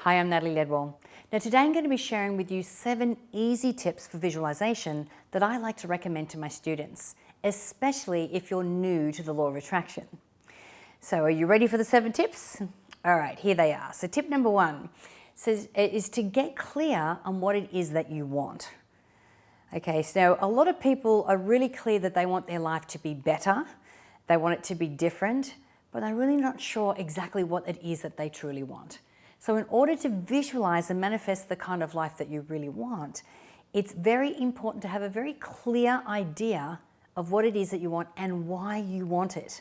Hi, I'm Natalie Ledwell. Now today I'm going to be sharing with you 7 easy tips for visualization that I like to recommend to my students, especially if you're new to the law of attraction. So are you ready for the 7 tips? All right, here they are. So tip number 1 is to get clear on what it is that you want. Okay, so a lot of people are really clear that they want their life to be better, they want it to be different, but they're really not sure exactly what it is that they truly want. So in order to visualize and manifest the kind of life that you really want, it's very important to have a very clear idea of what it is that you want and why you want it.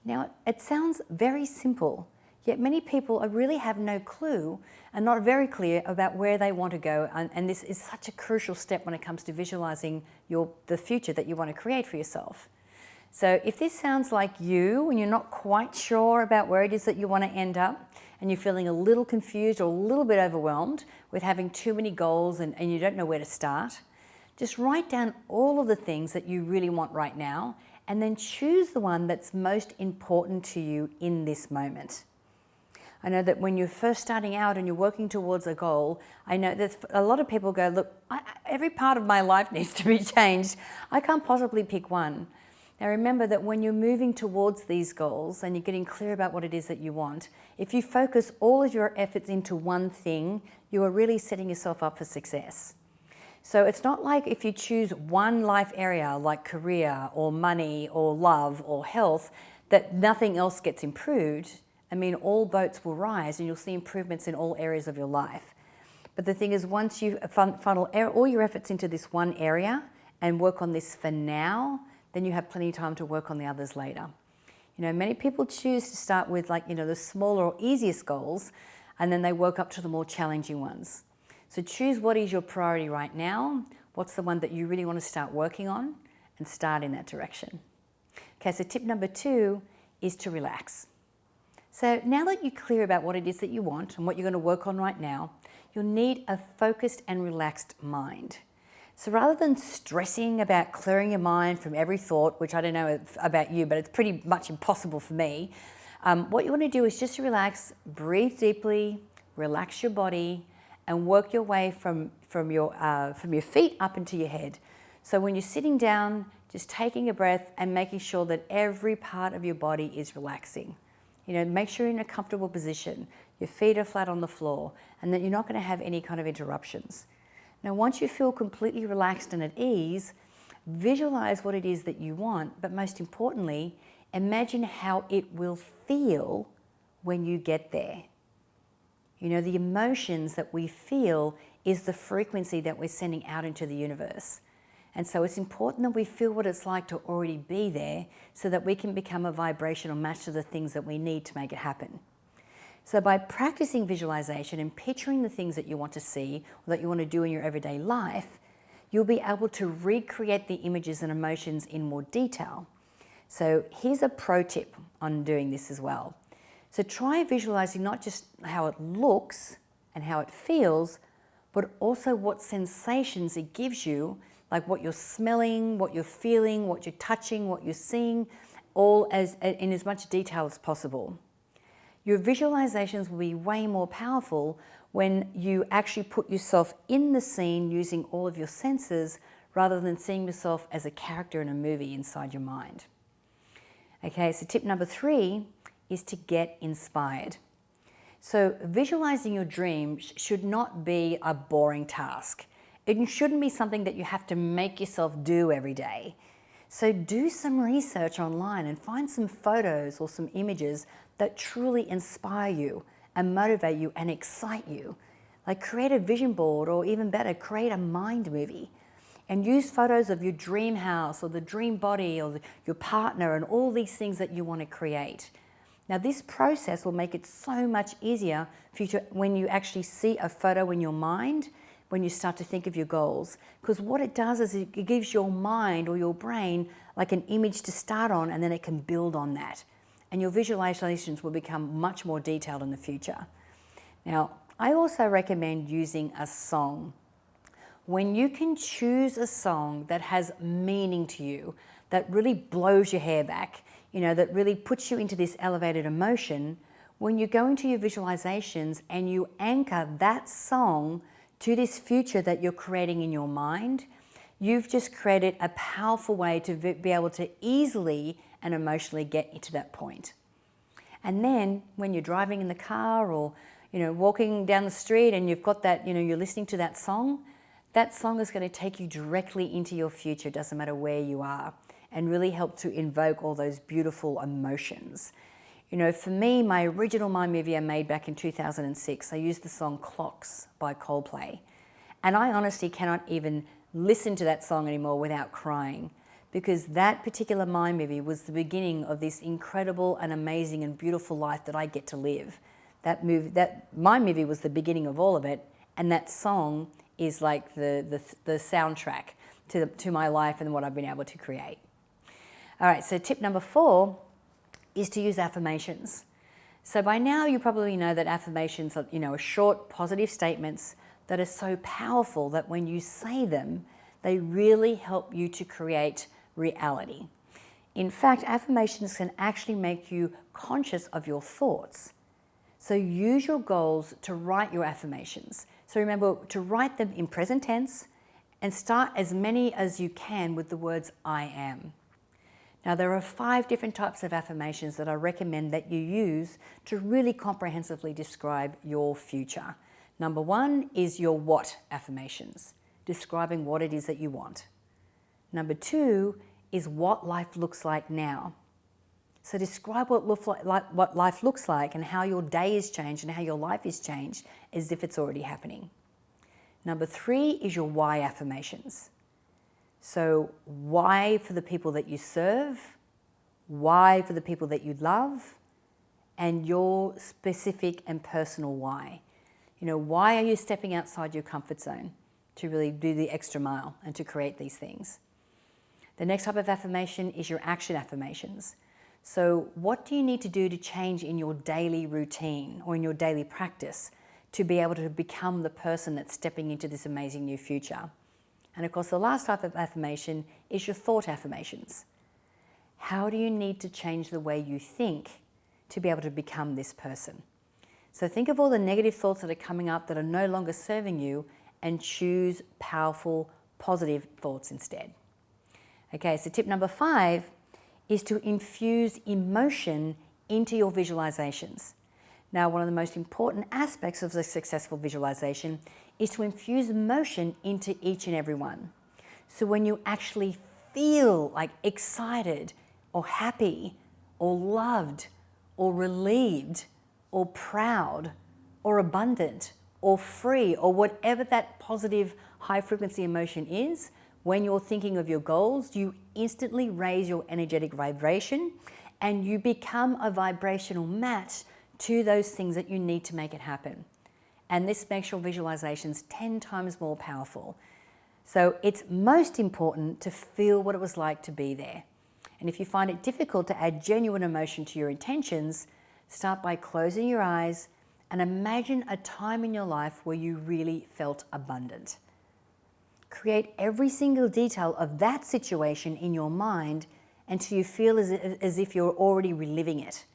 Now, it sounds very simple, yet many people really have no clue and not very clear about where they want to go. And this is such a crucial step when it comes to visualizing the future that you want to create for yourself. So if this sounds like you and you're not quite sure about where it is that you want to end up, and you're feeling a little confused or a little bit overwhelmed with having too many goals and you don't know where to start, just write down all of the things that you really want right now and then choose the one that's most important to you in this moment. I know that when you're first starting out and you're working towards a goal, I know that a lot of people go, look, every part of my life needs to be changed. I can't possibly pick one. Now remember that when you're moving towards these goals and you're getting clear about what it is that you want, if you focus all of your efforts into one thing, you are really setting yourself up for success. So it's not like if you choose one life area like career or money or love or health, that nothing else gets improved. I mean, all boats will rise and you'll see improvements in all areas of your life. But the thing is, once you funnel all your efforts into this one area and work on this for now, then you have plenty of time to work on the others later. You know, many people choose to start with the smaller or easiest goals, and then they work up to the more challenging ones. So choose what is your priority right now, what's the one that you really want to start working on, and start in that direction. Okay, so tip number 2 is to relax. So now that you're clear about what it is that you want and what you're going to work on right now, you'll need a focused and relaxed mind. So rather than stressing about clearing your mind from every thought, which I don't know about you, but it's pretty much impossible for me, what you want to do is just relax, breathe deeply, relax your body, and work your way from your feet up into your head. So when you're sitting down, just taking a breath and making sure that every part of your body is relaxing. You know, make sure you're in a comfortable position, your feet are flat on the floor, and that you're not going to have any kind of interruptions. Now, once you feel completely relaxed and at ease, visualize what it is that you want, but most importantly, imagine how it will feel when you get there. You know, the emotions that we feel is the frequency that we're sending out into the universe. And so it's important that we feel what it's like to already be there so that we can become a vibrational match to the things that we need to make it happen. So by practicing visualization and picturing the things that you want to see or that you want to do in your everyday life, you'll be able to recreate the images and emotions in more detail. So here's a pro tip on doing this as well. So try visualizing not just how it looks and how it feels, but also what sensations it gives you, like what you're smelling, what you're feeling, what you're touching, what you're seeing, all in as much detail as possible. Your visualizations will be way more powerful when you actually put yourself in the scene using all of your senses rather than seeing yourself as a character in a movie inside your mind. Okay, so tip number 3 is to get inspired. So visualizing your dreams should not be a boring task. It shouldn't be something that you have to make yourself do every day. So do some research online and find some photos or some images that truly inspire you and motivate you and excite you. Like create a vision board, or even better, create a mind movie. And use photos of your dream house or the dream body or your partner and all these things that you want to create. Now this process will make it so much easier for you to, when you actually see a photo in your mind, when you start to think of your goals. Because what it does is it gives your mind or your brain like an image to start on, and then it can build on that. And your visualizations will become much more detailed in the future. Now, I also recommend using a song. When you can choose a song that has meaning to you, that really blows your hair back, that really puts you into this elevated emotion, when you go into your visualizations and you anchor that song to this future that you're creating in your mind, you've just created a powerful way to be able to easily and emotionally get into that point. And then when you're driving in the car or walking down the street and you've got that, you're listening to that song is going to take you directly into your future, doesn't matter where you are, and really help to invoke all those beautiful emotions. For me, my original mind movie I made back in 2006, I used the song Clocks by Coldplay. And I honestly cannot even listen to that song anymore without crying, because that particular mind movie was the beginning of this incredible and amazing and beautiful life that I get to live. That mind movie was the beginning of all of it, and that song is like the soundtrack to my life and what I've been able to create. All right, so tip number 4 is to use affirmations. So by now you probably know that affirmations are short, positive statements that are so powerful that when you say them, they really help you to create reality. In fact, affirmations can actually make you conscious of your thoughts. So use your goals to write your affirmations. So remember to write them in present tense and start as many as you can with the words I am. Now there are 5 different types of affirmations that I recommend that you use to really comprehensively describe your future. Number 1 is your what affirmations, describing what it is that you want. Number 2 is what life looks like now. So describe what life looks like and how your day is changed and how your life is changed as if it's already happening. Number 3 is your why affirmations. So why for the people that you serve, why for the people that you love, and your specific and personal why. Why are you stepping outside your comfort zone to really do the extra mile and to create these things? The next type of affirmation is your action affirmations. So what do you need to do to change in your daily routine or in your daily practice to be able to become the person that's stepping into this amazing new future? And of course, the last type of affirmation is your thought affirmations. How do you need to change the way you think to be able to become this person? So think of all the negative thoughts that are coming up that are no longer serving you and choose powerful, positive thoughts instead. Okay, so tip number 5 is to infuse emotion into your visualizations. Now, one of the most important aspects of the successful visualization is to infuse emotion into each and every one. So when you actually feel like excited or happy or loved or relieved or proud or abundant or free or whatever that positive high frequency emotion is, when you're thinking of your goals, you instantly raise your energetic vibration and you become a vibrational match to those things that you need to make it happen. And this makes your visualizations 10 times more powerful. So it's most important to feel what it was like to be there. And if you find it difficult to add genuine emotion to your intentions, start by closing your eyes and imagine a time in your life where you really felt abundant. Create every single detail of that situation in your mind until you feel as if you're already reliving it.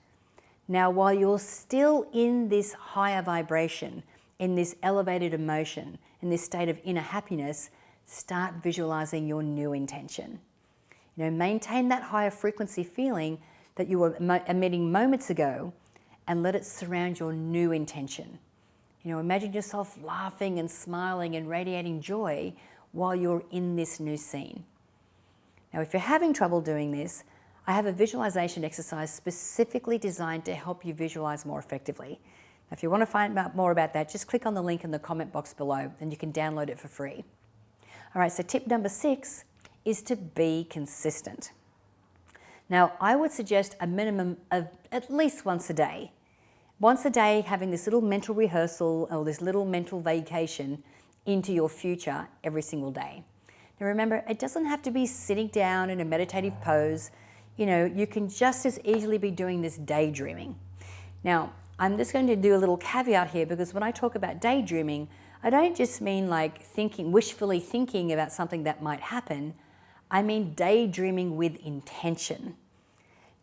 Now, while you're still in this higher vibration, in this elevated emotion, in this state of inner happiness, start visualizing your new intention. Maintain that higher frequency feeling that you were emitting moments ago and let it surround your new intention. Imagine yourself laughing and smiling and radiating joy while you're in this new scene. Now, if you're having trouble doing this, I have a visualization exercise specifically designed to help you visualize more effectively. Now, if you want to find out more about that, just click on the link in the comment box below and you can download it for free. All right, so tip number 6 is to be consistent. Now, I would suggest a minimum of at least once a day. Once a day, having this little mental rehearsal or this little mental vacation into your future every single day. Now remember, it doesn't have to be sitting down in a meditative pose. You can just as easily be doing this daydreaming. Now, I'm just going to do a little caveat here because when I talk about daydreaming, I don't just mean like wishfully thinking about something that might happen. I mean daydreaming with intention.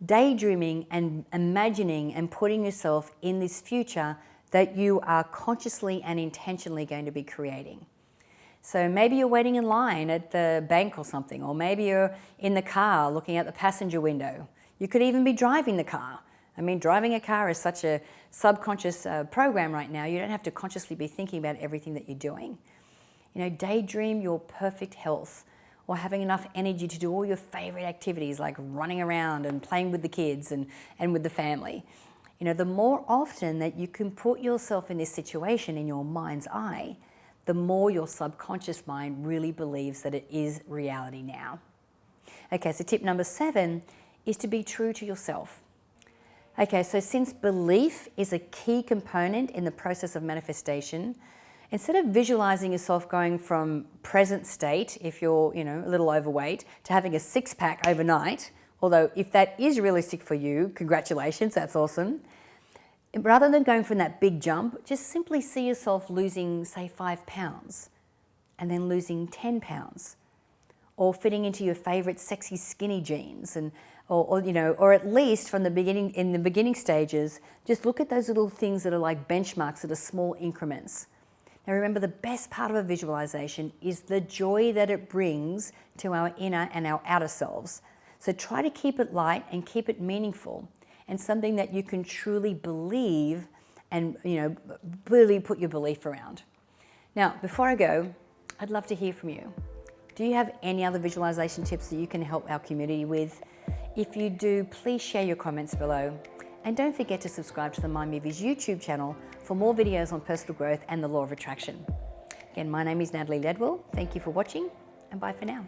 daydreaming and imagining and putting yourself in this future that you are consciously and intentionally going to be creating. So maybe you're waiting in line at the bank or something, or maybe you're in the car looking out the passenger window. You could even be driving the car. I mean, driving a car is such a subconscious program right now. You don't have to consciously be thinking about everything that you're doing. You know, daydream your perfect health, or having enough energy to do all your favorite activities like running around and playing with the kids and with the family. You know, the more often that you can put yourself in this situation in your mind's eye, the more your subconscious mind really believes that it is reality now. Okay, so tip number 7 is to be true to yourself. Okay, so since belief is a key component in the process of manifestation, instead of visualizing yourself going from present state, if you're, a little overweight, to having a six-pack overnight, although if that is realistic for you, congratulations, that's awesome. Rather than going from that big jump, just simply see yourself losing, say, 5 pounds and then losing 10 pounds, or fitting into your favorite sexy skinny jeans, or at least from the beginning, in the beginning stages, just look at those little things that are like benchmarks that are small increments. Now remember, the best part of a visualization is the joy that it brings to our inner and our outer selves. So try to keep it light and keep it meaningful, and something that you can truly believe and, really put your belief around. Now, before I go, I'd love to hear from you. Do you have any other visualization tips that you can help our community with? If you do, please share your comments below. And don't forget to subscribe to the Mind Movies YouTube channel for more videos on personal growth and the law of attraction. Again, my name is Natalie Ledwell. Thank you for watching, and bye for now.